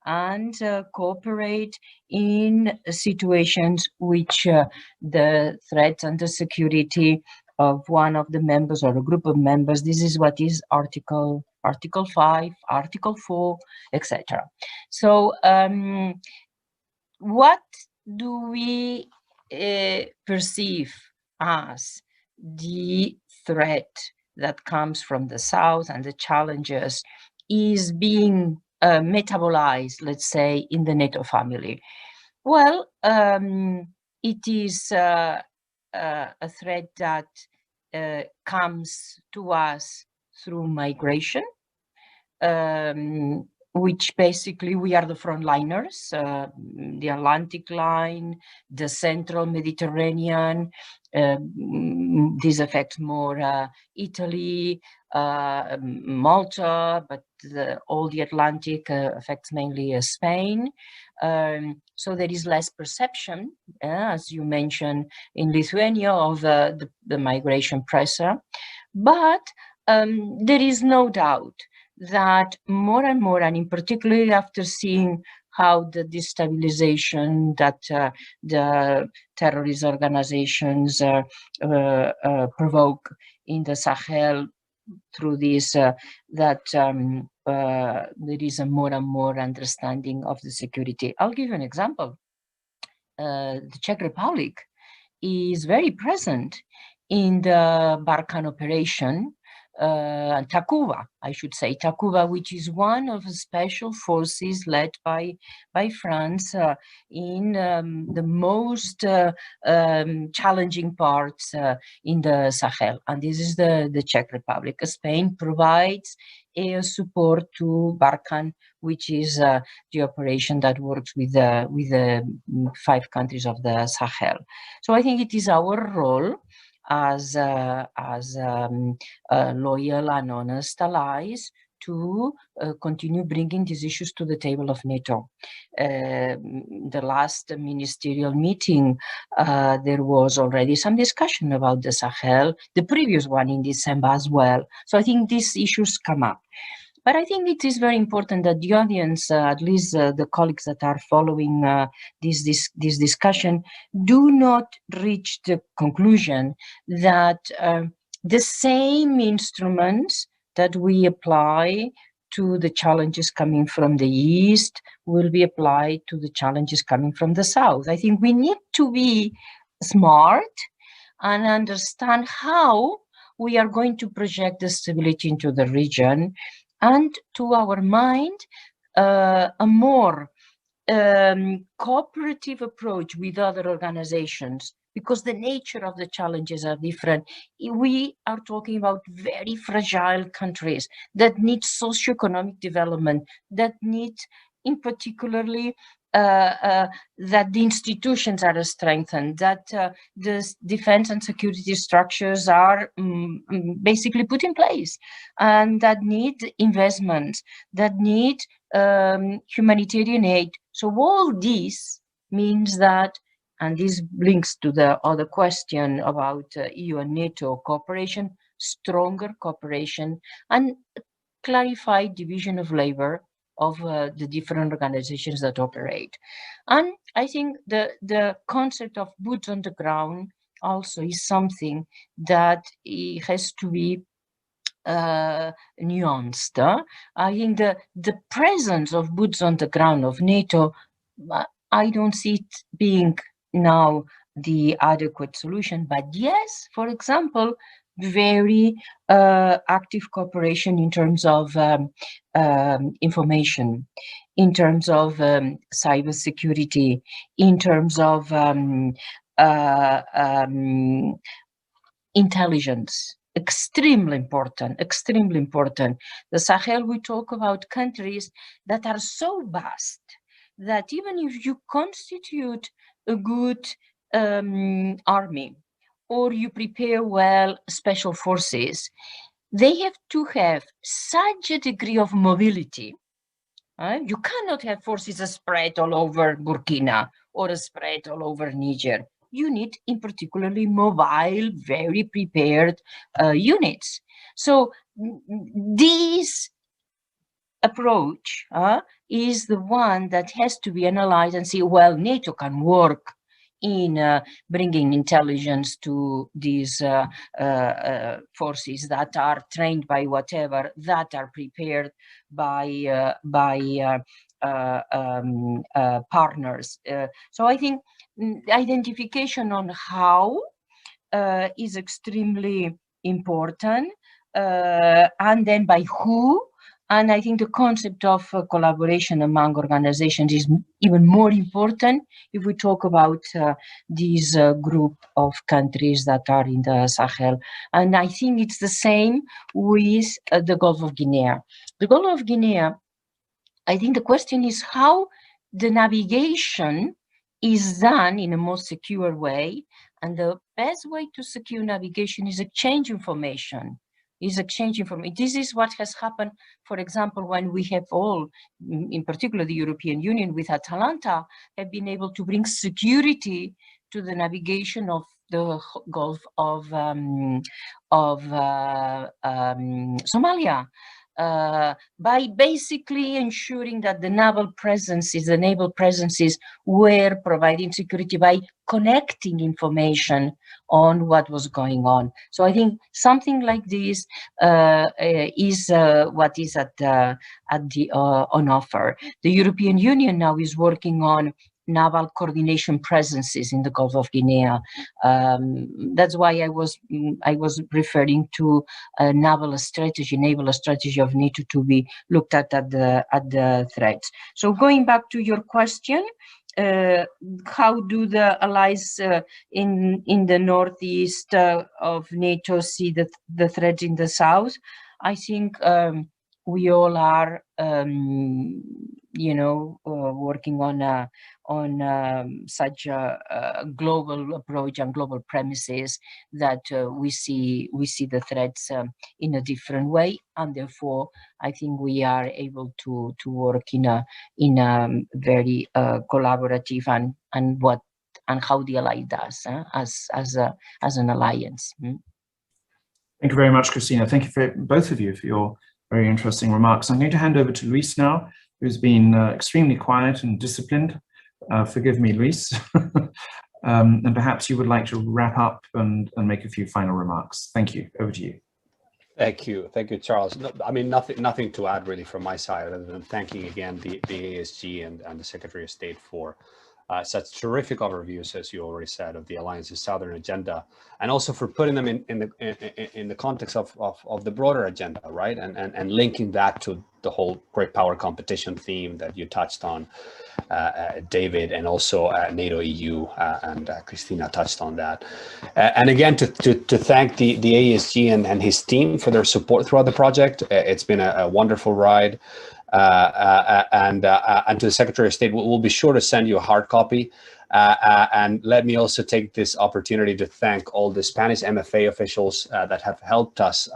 and cooperate in situations which the threat and the security of one of the members or a group of members, this is what is Article 5, Article 4, etc. So what do we perceive as the threat that comes from the south and the challenges is being metabolized, let's say, in the NATO family? Well, it is a threat that comes to us through migration, which basically we are the frontliners, the Atlantic line, the central Mediterranean. This affects more Italy, Malta, but all the Atlantic affects mainly Spain. So there is less perception, as you mentioned, in Lithuania of the migration pressure. But there is no doubt that more and more, and in particular after seeing how the destabilization that the terrorist organizations provoke in the Sahel through this, there is a more and more understanding of the security. I'll give you an example. The Czech Republic is very present in the Barkhane operation, Takuba, I should say, Takuba, which is one of the special forces led by France in the most challenging parts in the Sahel. And this is the Czech Republic. Spain provides air support to Barkhane, which is the operation that works with the 5 countries of the Sahel. So I think it is our role as loyal and honest allies to continue bringing these issues to the table of NATO. The last ministerial meeting, there was already some discussion about the Sahel, the previous one in December as well. So I think these issues come up. But I think it is very important that the audience, at least the colleagues that are following this discussion, do not reach the conclusion that the same instruments that we apply to the challenges coming from the East will be applied to the challenges coming from the South. I think we need to be smart and understand how we are going to project the stability into the region, and to our mind, a more cooperative approach with other organizations, because the nature of the challenges are different. We are talking about very fragile countries that need socioeconomic development, that need, in particularly, that the institutions are strengthened, that the defense and security structures are basically put in place, and that need investments, that need humanitarian aid. So all this means that, and this links to the other question about EU and NATO cooperation, stronger cooperation and clarified division of labor of the different organizations that operate. And I think the concept of boots on the ground also is something that has to be nuanced. I think the presence of boots on the ground of NATO, I don't see it being now the adequate solution. But yes, for example, very active cooperation in terms of information, in terms of cybersecurity, in terms of intelligence. Extremely important, extremely important. The Sahel, we talk about countries that are so vast that even if you constitute a good army, or you prepare well special forces, they have to have such a degree of mobility. You cannot have forces spread all over Burkina or spread all over Niger. You need, in particularly, mobile, very prepared units. So this approach is the one that has to be analyzed and see, well, NATO can work in bringing intelligence to these forces that are trained by whatever, that are prepared by partners. So I think identification on how is extremely important, and then by who. And I think the concept of collaboration among organizations is even more important if we talk about this group of countries that are in the Sahel. And I think it's the same with the Gulf of Guinea. The Gulf of Guinea I think the question is how the navigation is done in a more secure way. And the best way to secure navigation is exchange information. This is what has happened, for example, when we have all, in particular the European Union with Atalanta, have been able to bring security to the navigation of the Gulf of Somalia. By basically ensuring that the naval presences were providing security by connecting information on what was going on. So I think something like this is what is on offer. The European Union now is working on naval coordination presences in the Gulf of Guinea. That's why I was referring to a naval strategy of NATO to be looked at the threats. So going back to your question, how do the allies in the northeast of NATO see the threats in the south? I think we all are, working on such a global approach and global premises that we see the threats in a different way, and therefore I think we are able to work in a very collaborative and how the ally does as an alliance. Thank you very much, Cristina. Thank you for both of you for your very interesting remarks. I'm going to hand over to Luis now, who's been extremely quiet and disciplined. Forgive me, Luis. And perhaps you would like to wrap up and make a few final remarks. Thank you. Over to you. Thank you, Charles. No, I mean, nothing to add really from my side, other than thanking again the ASG and the Secretary of State for such terrific overviews, as you already said, of the Alliance's Southern agenda, and also for putting them in the context of the broader agenda, right? And linking that to the whole great power competition theme that you touched on, David, and also NATO EU, and Cristina touched on that. And again, to thank the ASG and his team for their support throughout the project. It's been a wonderful ride. And to the Secretary of State, we'll be sure to send you a hard copy. And let me also take this opportunity to thank all the Spanish MFA officials that have helped us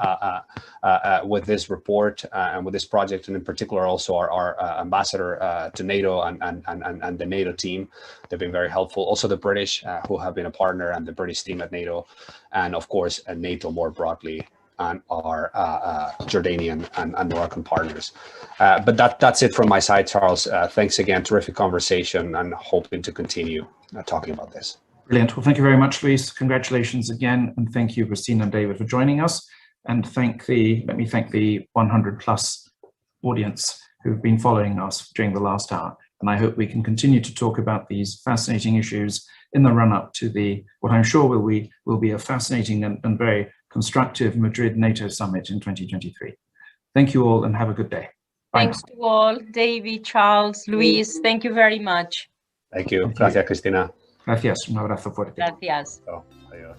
with this report and with this project, and in particular also our ambassador to NATO and the NATO team. They've been very helpful. Also the British who have been a partner, and the British team at NATO, and of course NATO more broadly, and our Jordanian and Moroccan partners. But that's it from my side, Charles. Thanks again, terrific conversation, and hoping to continue talking about this. Brilliant. Well, thank you very much, Luis. Congratulations again, and thank you, Cristina and David, for joining us. And let me thank the 100+ audience who've been following us during the last hour. And I hope we can continue to talk about these fascinating issues in the run-up to what I'm sure will be a fascinating and very constructive Madrid NATO summit in 2023. Thank you all and have a good day. Bye. Thanks to all, David, Charles, Luis, thank you very much. Thank you. Gracias, Cristina. Gracias. Un abrazo fuerte. Gracias. Adiós.